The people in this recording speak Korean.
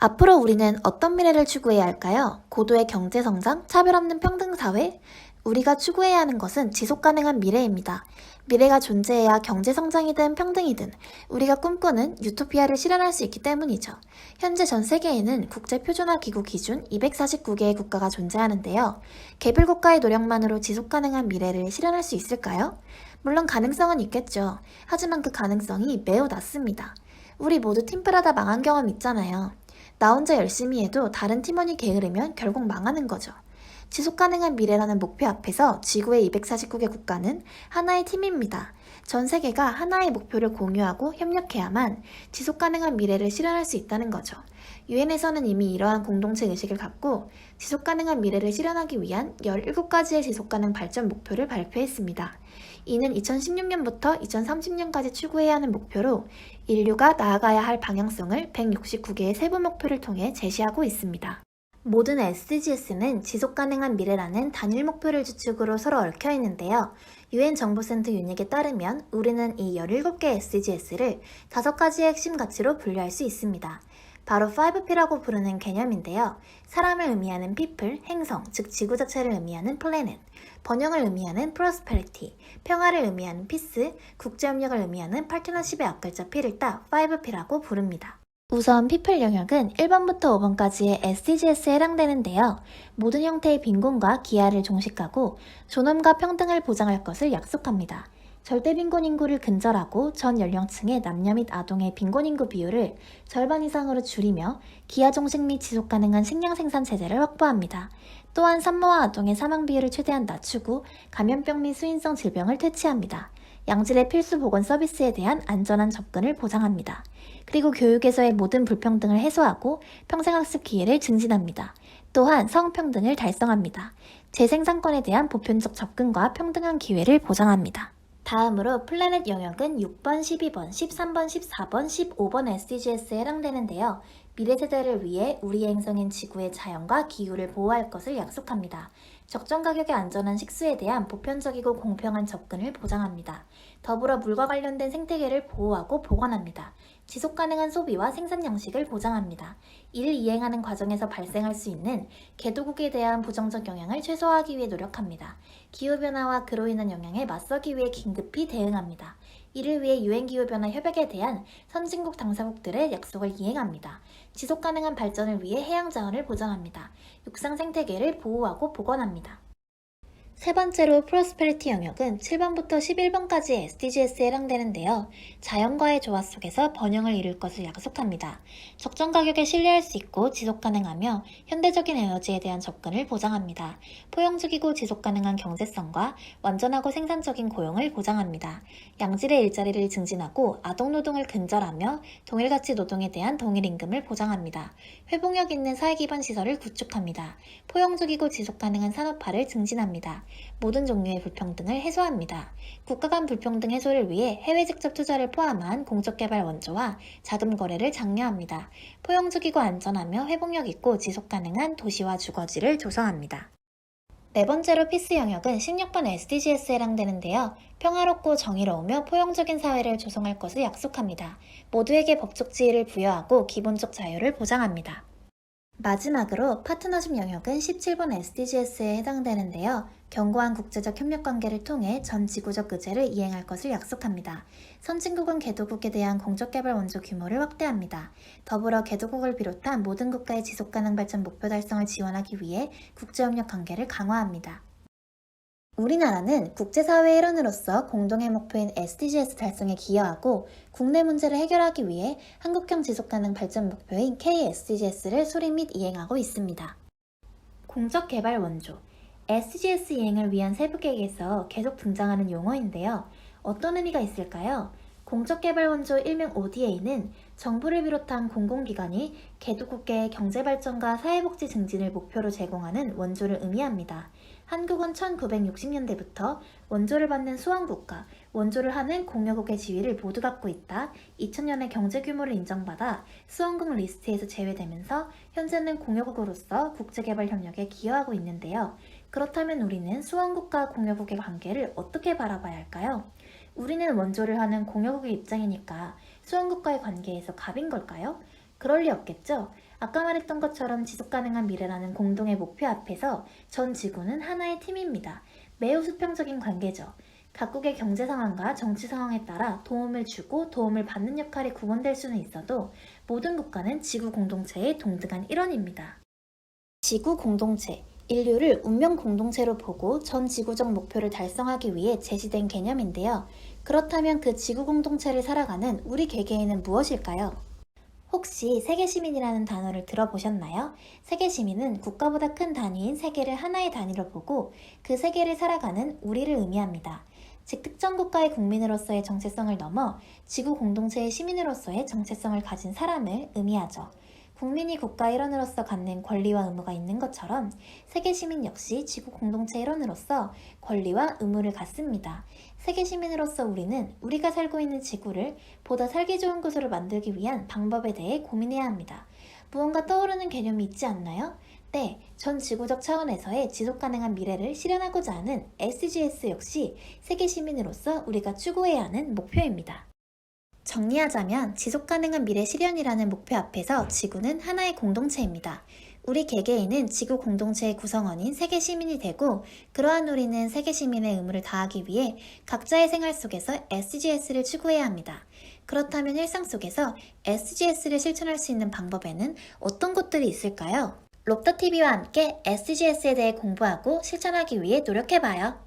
앞으로 우리는 어떤 미래를 추구해야 할까요? 고도의 경제성장, 차별 없는 평등사회? 우리가 추구해야 하는 것은 지속가능한 미래입니다. 미래가 존재해야 경제성장이든 평등이든 우리가 꿈꾸는 유토피아를 실현할 수 있기 때문이죠. 현재 전 세계에는 국제표준화기구 기준 249개의 국가가 존재하는데요. 개별국가의 노력만으로 지속가능한 미래를 실현할 수 있을까요? 물론 가능성은 있겠죠. 하지만 그 가능성이 매우 낮습니다. 우리 모두 팀플하다 망한 경험 있잖아요. 나 혼자 열심히 해도 다른 팀원이 게으르면 결국 망하는 거죠. 지속가능한 미래라는 목표 앞에서 지구의 249개 국가는 하나의 팀입니다. 전 세계가 하나의 목표를 공유하고 협력해야만 지속가능한 미래를 실현할 수 있다는 거죠. 유엔에서는 이미 이러한 공동체 의식을 갖고 지속가능한 미래를 실현하기 위한 17가지의 지속가능 발전 목표를 발표했습니다. 이는 2016년부터 2030년까지 추구해야 하는 목표로 인류가 나아가야 할 방향성을 169개의 세부 목표를 통해 제시하고 있습니다. 모든 SDGs는 지속가능한 미래라는 단일 목표를 주축으로 서로 얽혀 있는데요. 유엔 정보센터 유닉에 따르면 우리는 이 17개 SDGs를 5가지의 핵심 가치로 분류할 수 있습니다. 바로 5P라고 부르는 개념인데요. 사람을 의미하는 people, 행성, 즉 지구 자체를 의미하는 planet, 번영을 의미하는 prosperity, 평화를 의미하는 peace, 국제협력을 의미하는 partnership의 앞글자 P를 따 5P라고 부릅니다. 우선 people 영역은 1번부터 5번까지의 SDGs에 해당되는데요. 모든 형태의 빈곤과 기아를 종식하고 존엄과 평등을 보장할 것을 약속합니다. 절대 빈곤 인구를 근절하고 전 연령층의 남녀 및 아동의 빈곤 인구 비율을 절반 이상으로 줄이며 기아 종식 및 지속 가능한 식량 생산 체제를 확보합니다. 또한 산모와 아동의 사망 비율을 최대한 낮추고 감염병 및 수인성 질병을 퇴치합니다. 양질의 필수 보건 서비스에 대한 안전한 접근을 보장합니다. 그리고 교육에서의 모든 불평등을 해소하고 평생학습 기회를 증진합니다. 또한 성평등을 달성합니다. 재생산권에 대한 보편적 접근과 평등한 기회를 보장합니다. 다음으로 플래닛 영역은 6번, 12번, 13번, 14번, 15번 SDGs에 해당되는데요. 미래 세대를 위해 우리의 행성인 지구의 자연과 기후를 보호할 것을 약속합니다. 적정 가격의 안전한 식수에 대한 보편적이고 공평한 접근을 보장합니다. 더불어 물과 관련된 생태계를 보호하고 보건합니다. 지속가능한 소비와 생산 양식을 보장합니다. 이를 이행하는 과정에서 발생할 수 있는 개도국에 대한 부정적 영향을 최소화하기 위해 노력합니다. 기후변화와 그로 인한 영향에 맞서기 위해 긴급히 대응합니다. 이를 위해 유엔기후변화 협약에 대한 선진국 당사국들의 약속을 이행합니다. 지속가능한 발전을 위해 해양자원을 보장합니다. 육상 생태계를 보호하고 복원합니다. 세 번째로 프로스페리티 영역은 7번부터 11번까지 SDGs에 해당되는데요. 자연과의 조화 속에서 번영을 이룰 것을 약속합니다. 적정 가격에 신뢰할 수 있고 지속가능하며 현대적인 에너지에 대한 접근을 보장합니다. 포용적이고 지속가능한 경제성과 완전하고 생산적인 고용을 보장합니다. 양질의 일자리를 증진하고 아동노동을 근절하며 동일가치 노동에 대한 동일임금을 보장합니다. 회복력 있는 사회기반 시설을 구축합니다. 포용적이고 지속가능한 산업화를 증진합니다. 모든 종류의 불평등을 해소합니다. 국가 간 불평등 해소를 위해 해외 직접 투자를 포함한 공적개발 원조와 자금 거래를 장려합니다. 포용적이고 안전하며 회복력 있고 지속가능한 도시와 주거지를 조성합니다. 네 번째로 피스 영역은 16번 SDGs에 해당되는데요. 평화롭고 정의로우며 포용적인 사회를 조성할 것을 약속합니다. 모두에게 법적 지위를 부여하고 기본적 자유를 보장합니다. 마지막으로 파트너십 영역은 17번 SDGs에 해당되는데요. 견고한 국제적 협력 관계를 통해 전 지구적 의제를 이행할 것을 약속합니다. 선진국은 개도국에 대한 공적개발 원조 규모를 확대합니다. 더불어 개도국을 비롯한 모든 국가의 지속가능 발전 목표 달성을 지원하기 위해 국제협력 관계를 강화합니다. 우리나라는 국제사회의 일원으로서 공동의 목표인 SDGs 달성에 기여하고 국내 문제를 해결하기 위해 한국형 지속가능 발전 목표인 KSDGs를 수립 및 이행하고 있습니다. 공적개발 원조 SDGs 이행을 위한 세부계획에서 계속 등장하는 용어인데요. 어떤 의미가 있을까요? 공적개발 원조 일명 ODA는 정부를 비롯한 공공기관이 개도국계의 경제발전과 사회복지 증진을 목표로 제공하는 원조를 의미합니다. 한국은 1960년대부터 원조를 받는 수원국가, 원조를 하는 공여국의 지위를 모두 갖고 있다. 2000년에 경제규모를 인정받아 수원국 리스트에서 제외되면서 현재는 공여국으로서 국제개발 협력에 기여하고 있는데요. 그렇다면 우리는 수원국과 공여국의 관계를 어떻게 바라봐야 할까요? 우리는 원조를 하는 공여국의 입장이니까 수원국과의 관계에서 갑인 걸까요? 그럴 리 없겠죠? 아까 말했던 것처럼 지속가능한 미래라는 공동의 목표 앞에서 전 지구는 하나의 팀입니다. 매우 수평적인 관계죠. 각국의 경제 상황과 정치 상황에 따라 도움을 주고 도움을 받는 역할이 구분될 수는 있어도 모든 국가는 지구 공동체의 동등한 일원입니다. 지구 공동체, 인류를 운명 공동체로 보고 전 지구적 목표를 달성하기 위해 제시된 개념인데요. 그렇다면 그 지구 공동체를 살아가는 우리 개개인은 무엇일까요? 혹시 세계시민이라는 단어를 들어보셨나요? 세계시민은 국가보다 큰 단위인 세계를 하나의 단위로 보고 그 세계를 살아가는 우리를 의미합니다. 즉 특정 국가의 국민으로서의 정체성을 넘어 지구 공동체의 시민으로서의 정체성을 가진 사람을 의미하죠. 국민이 국가 일원으로서 갖는 권리와 의무가 있는 것처럼 세계 시민 역시 지구 공동체 일원으로서 권리와 의무를 갖습니다. 세계 시민으로서 우리는 우리가 살고 있는 지구를 보다 살기 좋은 곳으로 만들기 위한 방법에 대해 고민해야 합니다. 무언가 떠오르는 개념이 있지 않나요? 네, 전 지구적 차원에서의 지속가능한 미래를 실현하고자 하는 SGS 역시 세계 시민으로서 우리가 추구해야 하는 목표입니다. 정리하자면 지속가능한 미래 실현이라는 목표 앞에서 지구는 하나의 공동체입니다. 우리 개개인은 지구 공동체의 구성원인 세계 시민이 되고 그러한 우리는 세계 시민의 의무를 다하기 위해 각자의 생활 속에서 SGS를 추구해야 합니다. 그렇다면 일상 속에서 SGS를 실천할 수 있는 방법에는 어떤 것들이 있을까요? 롭더TV와 함께 SGS에 대해 공부하고 실천하기 위해 노력해봐요.